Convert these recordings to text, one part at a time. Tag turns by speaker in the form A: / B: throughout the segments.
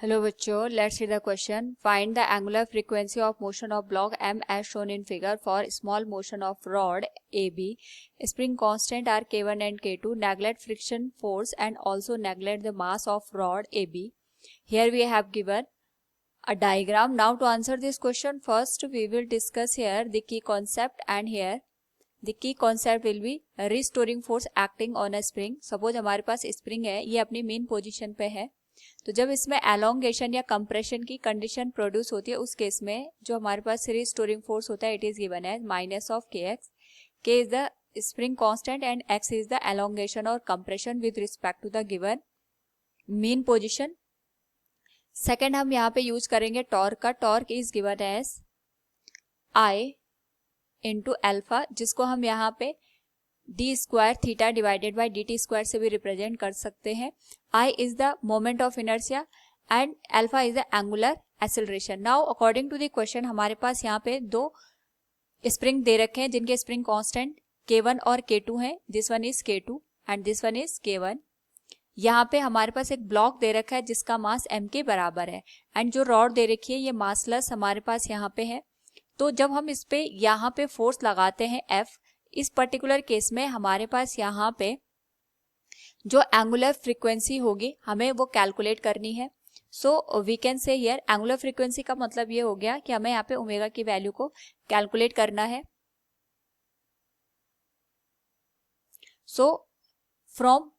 A: Hello बच्चों, let's see the question. Find the angular frequency of motion of block M as shown in figure for small motion of rod AB. Spring constant are K1 and K2. Neglect friction force and also neglect the mass of rod AB. Here we have given a diagram. Now to answer this question, first we will discuss here the key concept, and here the key concept will be restoring force acting on a spring. Suppose हमारे पास spring है, ये अपनी main position पे है, तो जब इसमें elongation या कंप्रेशन की कंडीशन प्रोड्यूस होती है उस केस में जो हमारे पास रिस्टोरिंग फोर्स होता है it is given as minus of K X. K is the spring constant and X is the elongation और compression with respect to the given mean position. Second हम यहाँ पे यूज करेंगे टॉर्क का. Torque is given as I into alpha, जिसको हम यहाँ पे D square theta divided by D T square से भी रिप्रेजेंट कर सकते हैं. I is the moment of inertia and alpha is the angular acceleration. Now according to the question हमारे पास यहाँ पे दो स्प्रिंग दे रखे हैं जिनके स्प्रिंग कांस्टेंट K1 और K2 हैं. This one is K2 and this one is K1. यहाँ पे हमारे पास एक ब्लॉक दे रखा है जिसका मास m के बराबर है एंड जो रॉड दे रखी है ये मासलेस हमारे पास यहाँ पे है. तो जब हम इस पे यहाँ पे फोर्स लगाते हैं F, इस पर्टिकुलर केस में हमारे पास यहाँ पे जो एंगुलर फ्रीक्वेंसी होगी हमें वो कैलकुलेट करनी है. So we can say here angular frequency का मतलब ये हो गया कि हमें यहाँ पे ओमेगा की वैल्यू को कैलकुलेट करना है. So from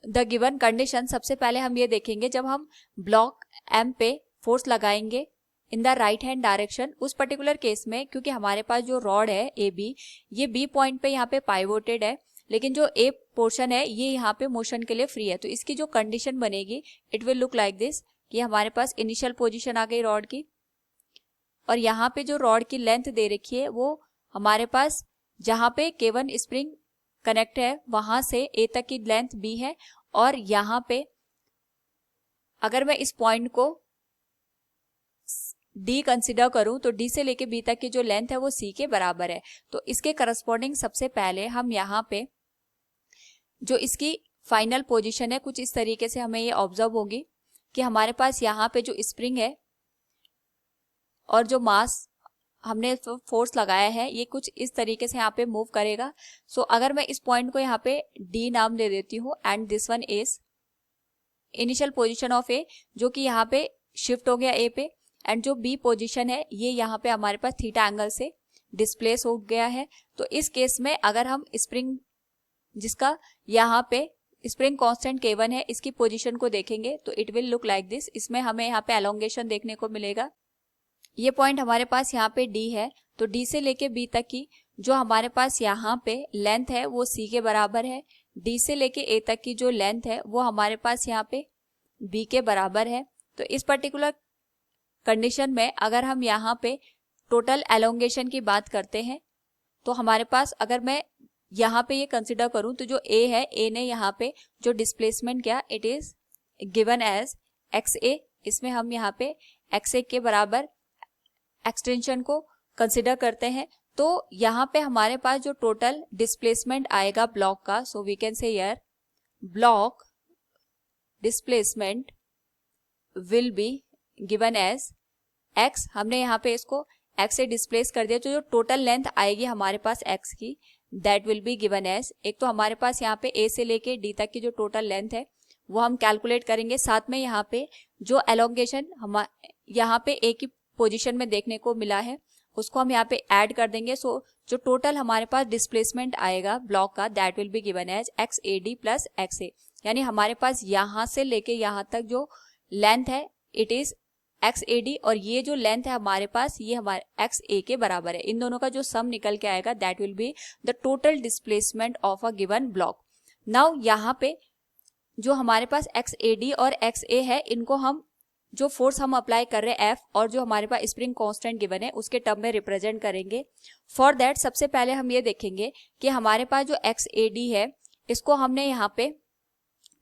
A: the given condition सबसे पहले हम ये देखेंगे जब हम ब्लॉक M पे फोर्स लगाएंगे in the right hand direction, उस पर्टिकुलर केस में क्योंकि हमारे पास जो रॉड है ए बी ये बी पॉइंट पे यहाँ पे पाइवोटेड है लेकिन जो ए पोर्शन है ये यहाँ पे मोशन के लिए फ्री है. तो इसकी जो कंडीशन बनेगी it will look like this कि हमारे पास इनिशियल पोजीशन आ गई रॉड की और यहाँ पे जो रॉड की लेंथ दे रखी है वो हमारे पास जहाँ पे K1 स्प्रिंग कनेक्ट है वहां से ए तक की लेंथ बी है और यहाँ पे अगर मैं इस पॉइंट को डी कंसिडर करूं तो डी से लेके बी तक की जो लेंथ है वो सी के बराबर है. तो इसके करस्पॉन्डिंग सबसे पहले हम यहाँ पे जो इसकी फाइनल पोजीशन है कुछ इस तरीके से हमें ये ऑब्जर्व होगी कि हमारे पास यहाँ पे जो स्प्रिंग है और जो मास हमने फोर्स लगाया है ये कुछ इस तरीके से यहाँ पे मूव करेगा. सो अगर मैं इस पॉइंट को यहाँ पे डी नाम दे देती हूँ and this one is initial position of A जो कि यहाँ पे शिफ्ट हो गया ए पे एंड जो बी पोजीशन है ये यहाँ पे हमारे पास थीटा एंगल से डिस्प्लेस हो गया है. तो इस केस में अगर हम स्प्रिंग जिसका यहाँ पे स्प्रिंग कांस्टेंट K1 है इसकी पोजीशन को देखेंगे तो it will look like this. इसमें हमें यहाँ पे एलोंगेशन देखने को मिलेगा. ये पॉइंट हमारे पास यहाँ पे D है तो D से लेके B तक की जो हमारे पास यहाँ पे लेंथ है वो C के बराबर है. D से लेके A तक की जो लेंथ है वो हमारे पास यहाँ पे B के बराबर है. तो इस पर्टिकुलर कंडीशन में अगर हम यहाँ पे टोटल एलोंगेशन की बात करते हैं तो हमारे पास अगर मैं यहाँ पे ये कंसिडर करूं तो जो A है A ने यहाँ पे जो डिस्प्लेसमेंट किया it is given as XA. इसमें हम यहाँ पे XA के बराबर एक्सटेंशन को कंसिडर करते हैं. तो यहाँ पे हमारे पास जो टोटल डिस्प्लेसमेंट आएगा ब्लॉक का so we can say here block displacement will be given as x. हमने यहाँ पे इसको x से डिस्प्लेस कर दिया तो जो टोटल लेंथ आएगी हमारे पास x की that will be given as एक तो हमारे पास यहाँ पे a से लेके d तक की जो टोटल लेंथ है वो हम कैलकुलेट करेंगे. साथ में यहाँ पे जो एलोंगेशन हम यहाँ पे a की पोजीशन में देखने को मिला है उसको हम यहाँ पे ऐड कर देंगे. सो जो टोटल हमारे पास डिस्प्लेसमेंट आएगा ब्लॉक का that will be given as XAD plus XA. यानी हमारे पास यहाँ से लेके यहाँ तक जो लेंथ है इट इज XAD और ये जो लेंथ है हमारे पास ये हमारे XA के बराबर है. इन दोनों का जो सम निकल के आएगा that will be the total displacement of a given block. Now यहाँ पे जो हमारे पास XAD और XA है इनको हम जो फोर्स हम अप्लाई कर रहे हैं F और जो हमारे पास स्प्रिंग कांस्टेंट गिवन है उसके टर्म में रिप्रेजेंट करेंगे. फॉर दैट सबसे पहले हम ये देखेंगे कि हमारे पास जो XAD है इसको हमने यहाँ पे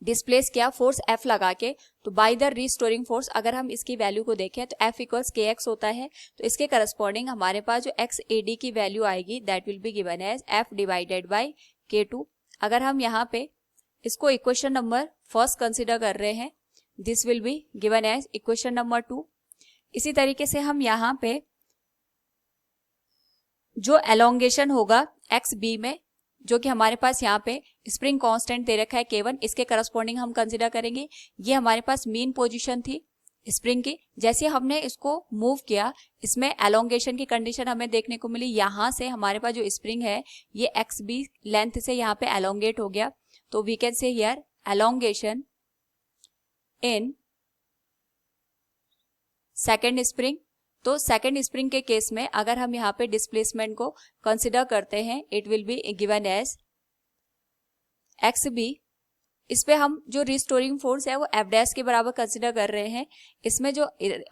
A: डिस्प्लेस किया फोर्स F लगा के. तो बाय द रिस्टोरिंग फोर्स अगर हम इसकी वैल्यू को देखें तो F इक्वल्स KX होता है. तो इसके करस्पॉन्डिंग हमारे पास जो XAD की वैल्यू आएगी that will be given as F divided by K2. अगर हम यहाँ पे इसको इक्वेशन नंबर फर्स्ट कंसिडर कर रहे हैं this will be given as equation number 2। इसी तरीके से हम यहाँ पे जो एलोंगेशन होगा एक्स बी में, जो कि हमारे पास यहाँ पे स्प्रिंग कांस्टेंट दे रखा है K1, इसके करस्पॉन्डिंग हम कंसीडर करेंगे। ये हमारे पास मीन पोजीशन थी स्प्रिंग की। जैसे हमने इसको मूव किया, इसमें एलोंगेशन की कंडीशन हमें देखने को मिली। यहाँ से हमारे पास जो स्प्रिंग है ये एक्स बी लेंथ से यहाँ पे एलोंगेट हो गया, तो we can say here elongation in second spring. तो सेकेंड स्प्रिंग के केस में अगर हम यहाँ पे डिस्प्लेसमेंट को कंसिडर करते हैं, it will be given as X B. इस पे हम जो रिस्टोरिंग फोर्स है वो एफ डैश के बराबर कंसिडर कर रहे हैं। इसमें जो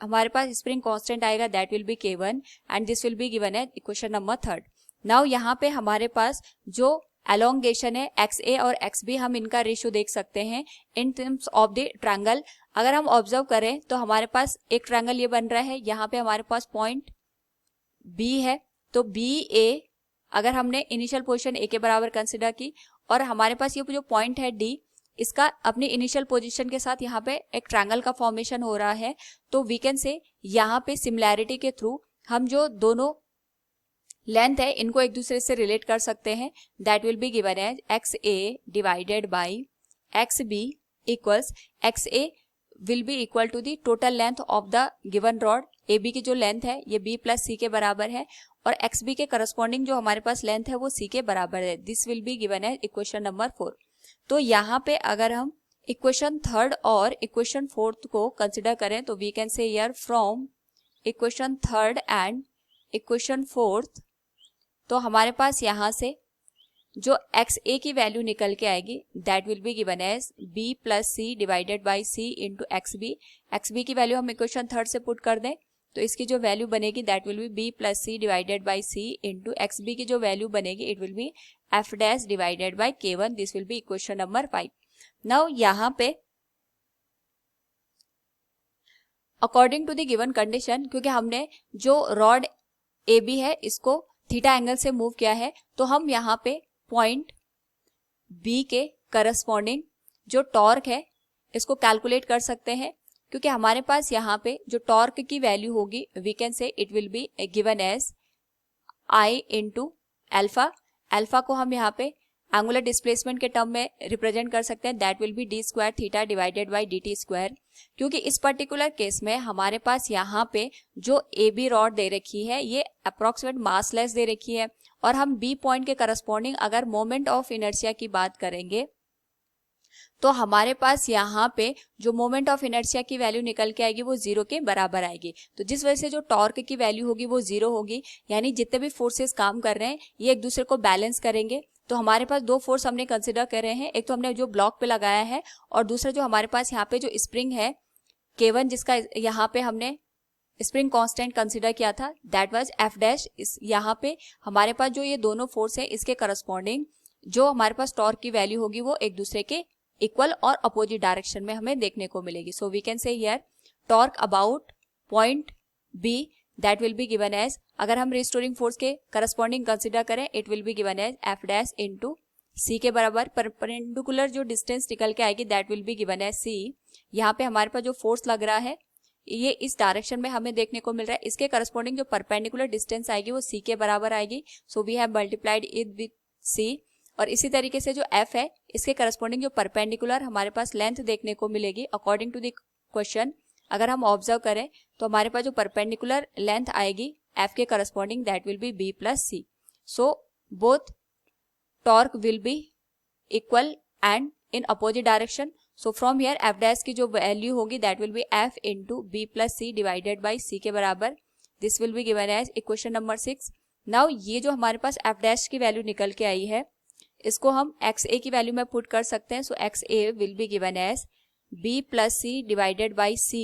A: हमारे पास स्प्रिंग कांस्टेंट आएगा that will be K1 and this will be given as equation number 3। Now यहाँ पे हमारे पास जो एलोंगेशन है एक्स ए और एक्स बी, हम इनका रेशियो देख सकते हैं in terms of the triangle. अगर हम ऑब्जर्व करें तो हमारे पास एक ट्रायंगल ये बन रहा है, यहाँ पे हमारे पास पॉइंट बी है, तो बी ए अगर हमने इनिशियल पोजीशन ए के बराबर कंसिडर की और हमारे पास ये जो पॉइंट है डी, इसका अपनी इनिशियल पोजीशन के साथ यहाँ पे एक ट्रायंगल का फॉर्मेशन हो रहा है, तो वी कैन से यहाँ पे सिमिलैरिटी के थ्रू हम जो दोनों लेंथ है इनको एक दूसरे से रिलेट कर सकते हैं। That will be given as X A divided by X B equals X A will be equal to the total length of the given rod. A B की जो लेंथ है ये बी प्लस सी के बराबर है और एक्स बी के corresponding जो हमारे पास लेंथ है वो सी के बराबर है। This will be given as equation number 4। तो यहाँ पे अगर हम इक्वेशन 3 और इक्वेशन 4 को कंसिडर करें तो we can say here from equation 3 and equation 4, तो हमारे पास यहाँ से जो एक्स ए की वैल्यू निकल के आएगी that will be given as B plus C divided by C into X B. X B की वैल्यू हम इक्वेशन 3 से पुट कर दें तो इसकी जो वैल्यू बनेगी that will be B plus C divided by C into X B की जो वैल्यू बनेगी it will be F dash divided by K1। This will be equation number 5। Now यहाँ पे according to the given condition, क्योंकि हमने जो rod A B है इसको थीटा एंगल से मूव किया है, तो हम यहाँ पे पॉइंट बी के करस्पॉन्डिंग जो टॉर्क है इसको कैलकुलेट कर सकते हैं, क्योंकि हमारे पास यहाँ पे जो टॉर्क की वैल्यू होगी we can say it will be given as I into alpha. Alpha को हम यहाँ पे एंगुलर डिस्प्लेसमेंट के टर्म में रिप्रेजेंट कर सकते हैं, that will be D square theta divided by D T square. क्योंकि इस पर्टिकुलर केस में हमारे पास यहाँ पे जो ए बी रॉड दे रखी है ये अप्रोक्सीमेट मासलेस दे रखी है और हम बी पॉइंट के करस्पॉन्डिंग अगर मोमेंट ऑफ इनर्शिया की बात करेंगे तो हमारे पास यहाँ पे जो मोमेंट ऑफ इनर्शिया की वैल्यू निकल के आएगी वो 0 के बराबर आएगी। तो जिस वजह से जो टॉर्क की वैल्यू होगी वो 0 होगी, यानी जितने भी फोर्सेस काम कर रहे हैं ये एक दूसरे को बैलेंस करेंगे। तो हमारे पास दो फोर्स हमने कंसिडर कर रहे हैं, एक तो हमने जो ब्लॉक पे लगाया है और दूसरा जो हमारे पास यहाँ पे जो स्प्रिंग है K1 जिसका यहाँ पे हमने स्प्रिंग कांस्टेंट कंसिडर किया था दैट वाज एफ डैश। यहाँ पे हमारे पास जो ये दोनों फोर्स है इसके करस्पॉन्डिंग जो हमारे पास टॉर्क की वैल्यू होगी वो एक दूसरे के इक्वल और अपोजिट डायरेक्शन में हमें देखने को मिलेगी। So we can say here torque about point B that will be given as, अगर हम रिस्टोरिंग फोर्स के करस्पॉन्डिंग कंसिडर करें it will be given as F dash into C के बराबर परपेंडिकुलर जो डिस्टेंस निकल के आएगी that will be given as C. यहाँ पे हमारे पास जो फोर्स लग रहा है ये इस डायरेक्शन में हमें देखने को मिल रहा है, इसके करस्पॉन्डिंग जो परपेंडिकुलर डिस्टेंस आएगी वो सी के बराबर आएगी। So we have multiplied it with C. और इसी तरीके से जो एफ है इसके करस्पॉन्डिंग जो परपेंडिकुलर हमारे पास लेंथ देखने को मिलेगी अकॉर्डिंग टू द क्वेश्चन, अगर हम ऑब्जर्व करें तो हमारे पास जो परपेंडिकुलर लेंथ आएगी एफ के corresponding that will be B plus C. So both torque will be equal and in opposite direction. सो फ्रॉम हियर एफ डैश की जो वैल्यू होगी that will be F into B plus C divided by C के बराबर। This will be given as equation number 6। Now ये जो हमारे पास एफ डैश की वैल्यू निकल के आई है इसको हम एक्स ए की वैल्यू में पुट कर सकते हैं। So X A will be given as B plus C divided by C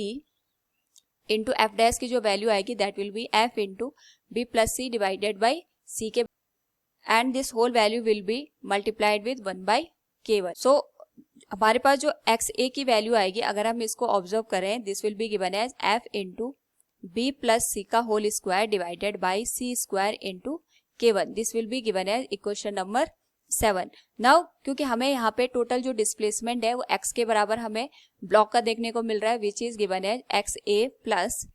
A: into F dash की जो वैल्यू आएगी that will be F into B plus C divided by C के, and this whole value will be multiplied with 1 by K1। सो हमारे पास जो x ए की value आएगी अगर हम इसको ऑब्जर्व करें this will be given as F into B plus C का whole square divided by C square into K1। This will be given as equation number 7. Now क्योंकि हमें यहाँ पे टोटल जो डिस्प्लेसमेंट है वो x के बराबर हमें ब्लॉक का देखने को मिल रहा है, विच इज गिवन है XA प्लस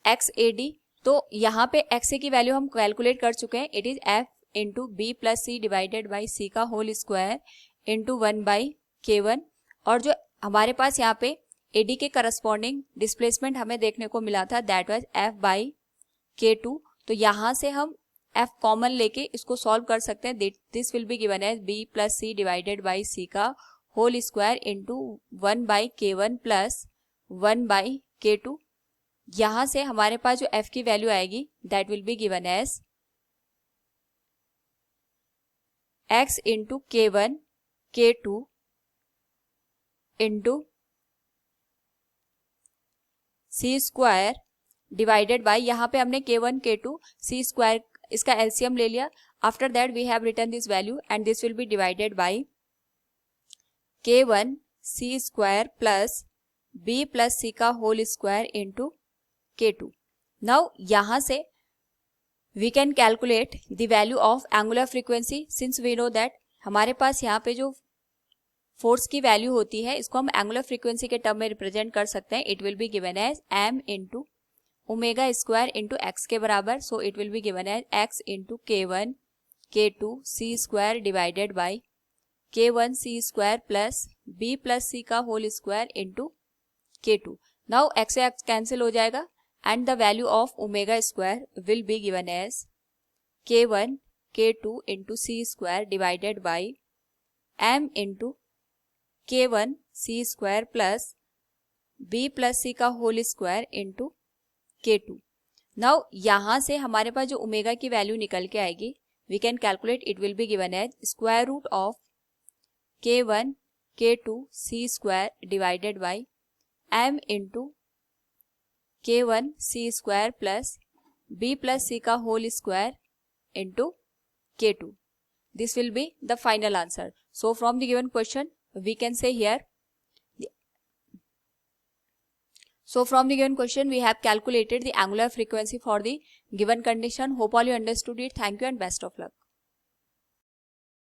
A: XAD. तो यहाँ पे XA की वैल्यू हम कैलकुलेट कर चुके हैं. It is F into B plus C divided by C का होल स्क्वायर इंटू 1/K1. और जो हमारे पास यहाँ पे AD के करस्पॉन्डिंग डिस्प्लेसमेंट हमें देखने को मिला था, दैट वाज F/K2. तो यहाँ से हम F कॉमन लेके इसको सॉल्व कर सकते हैं. This will be given as B plus C divided by C का whole square into 1/K1 plus 1/K2. यहाँ से हमारे पास जो F की वैल्यू आएगी that will be given as X into K1 K2 into C square divided by, यहाँ पे हमने K1 K2 सी स्क्वायर इसका एलसीएम ले लिया. After that we have written this value and this will be divided by K1 C square plus B plus C का whole square into K2. Now यहाँ से we can calculate the value of angular frequency since we know that हमारे पास यहाँ पे जो force की value होती है इसको हम एंगुलर फ्रीक्वेंसी के टर्म में रिप्रेजेंट कर सकते हैं. It will be given as m into omega square into X के बराबर. So it will be given as x into K1 K2 C square divided by K1 C square plus B plus C का whole square into K2. Now x से x cancel हो जाएगा and the value of omega square will be given as K1 K2 into C square divided by m into K1 C square plus B plus C का whole square into K2. Now यहाँ से हमारे पास जो omega की value निकल के आएगी we can calculate, it will be given as square root of K1 K2 C square divided by m into K1 C square plus B plus C का whole square into K2. This will be the final answer. So from the given question we can say here, we have calculated the angular frequency for the given condition. Hope all you understood it. Thank you and best of luck.